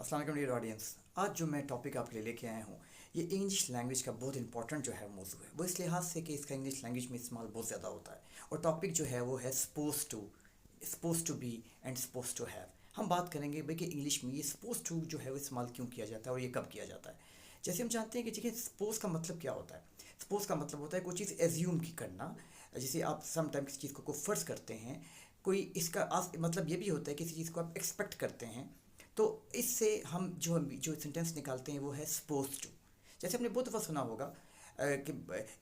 अस्सलाम वालेकुम dear audience. आज जो मैं टॉपिक आपके लिए लेके आया हूँ ये इंग्लिश लैंग्वेज का बहुत इंपॉर्टेंट जो है मौजू है। वो इस लिहाज से कि इसका इंग्लिश लैंग्वेज में इस्तेमाल बहुत ज़्यादा होता है और टॉपिक जो है वो है suppose to be and suppose to have. हम बात करेंगे भाई कि इंग्लिश में ये सपोज टू जो है वो इस्तेमाल क्यों किया जाता है और ये कब किया जाता है। जैसे हम जानते हैं कि देखिए सपोज का मतलब क्या होता है। सपोज का मतलब होता है कोई चीज़ एज्यूम की करना। जैसे आप समटाइम किसी चीज़ को फर्ज करते हैं, कोई इसका मतलब ये भी होता है किसी चीज़ को आप एक्सपेक्ट करते हैं। तो इससे हम जो सेंटेंस निकालते हैं वो है सपोज टू। जैसे आपने बहुत दफ़ा सुना होगा कि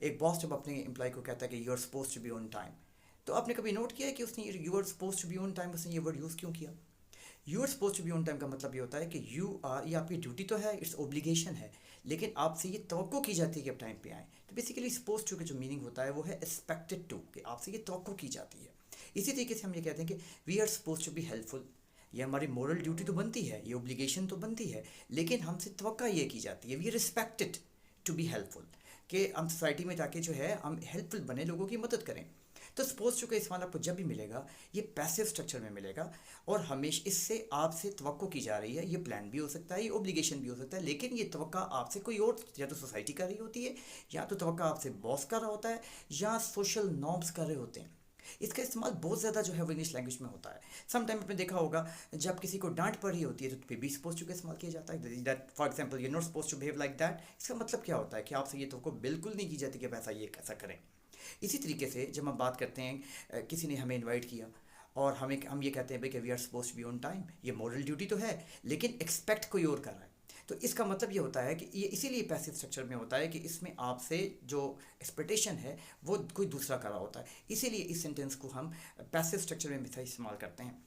एक बॉस जब अपने एम्प्लॉय को कहता है कि you are suppose to be on time. तो आपने कभी नोट किया है कि उसने you are suppose to be on time उसने ये वर्ड यूज़ क्यों किया। You are suppose to be on time का मतलब ये होता है कि यू आर, ये आपकी ड्यूटी तो है, इट्स ओब्लिगेशन है, लेकिन आपसे ये तवक्को की जाती है कि आप टाइम पे आएँ। तो बेसिकली सपोज टू का जो मीनिंग होता है वो है एक्सपेक्टेड टू, कि आपसे ये तवक्को की जाती है। इसी तरीके से हम ये कहते हैं कि we are suppose to be helpful. ये हमारी मॉरल ड्यूटी तो बनती है, ये ओब्लिगेशन तो बनती है, लेकिन हमसे तवक्का ये की जाती है, we are respected to be helpful, कि हम सोसाइटी में जाके जो है हम हेल्पफुल बने, लोगों की मदद करें। तो सपोज टू का इस्तेमाल आपको जब भी मिलेगा ये पैसिव स्ट्रक्चर में मिलेगा और हमेशा इससे आपसे तवक्को की जा रही है। ये प्लान भी हो सकता है, ये ओब्लिगेशन भी हो सकता है, लेकिन ये तवक्का आपसे कोई और, या तो सोसाइटी कर रही होती है, या तो तवक्का आपसे बॉस कर रहा होता है, या सोशल नॉर्म्स कर रहे होते हैं। इसका इस्तेमाल बहुत ज़्यादा जो है वो इंग्लिश लैंग्वेज में होता है। सम टाइम आपने देखा होगा जब किसी को डांट पड़ी होती है तो पे बी सपोज टू का इस्तेमाल किया जाता है, that for example you not suppose to behave like that. इसका मतलब क्या होता है कि आपसे ये तो को बिल्कुल नहीं की जाती कि आप ऐसा ये कैसा करें। इसी तरीके से जब हम बात करते हैं किसी ने हमें इन्वाइट किया और हम ये कहते हैं भाई कि we are suppose to be on time, ये मॉरल ड्यूटी तो है, लेकिन एक्सपेक्ट कोई और कर रहा है। तो इसका मतलब ये होता है कि ये इसीलिए पैसिव स्ट्रक्चर में होता है कि इसमें आपसे जो एक्सपेक्टेशन है वो कोई दूसरा कर रहा होता है। इसीलिए इस सेंटेंस को हम पैसिव स्ट्रक्चर में इस्तेमाल करते हैं।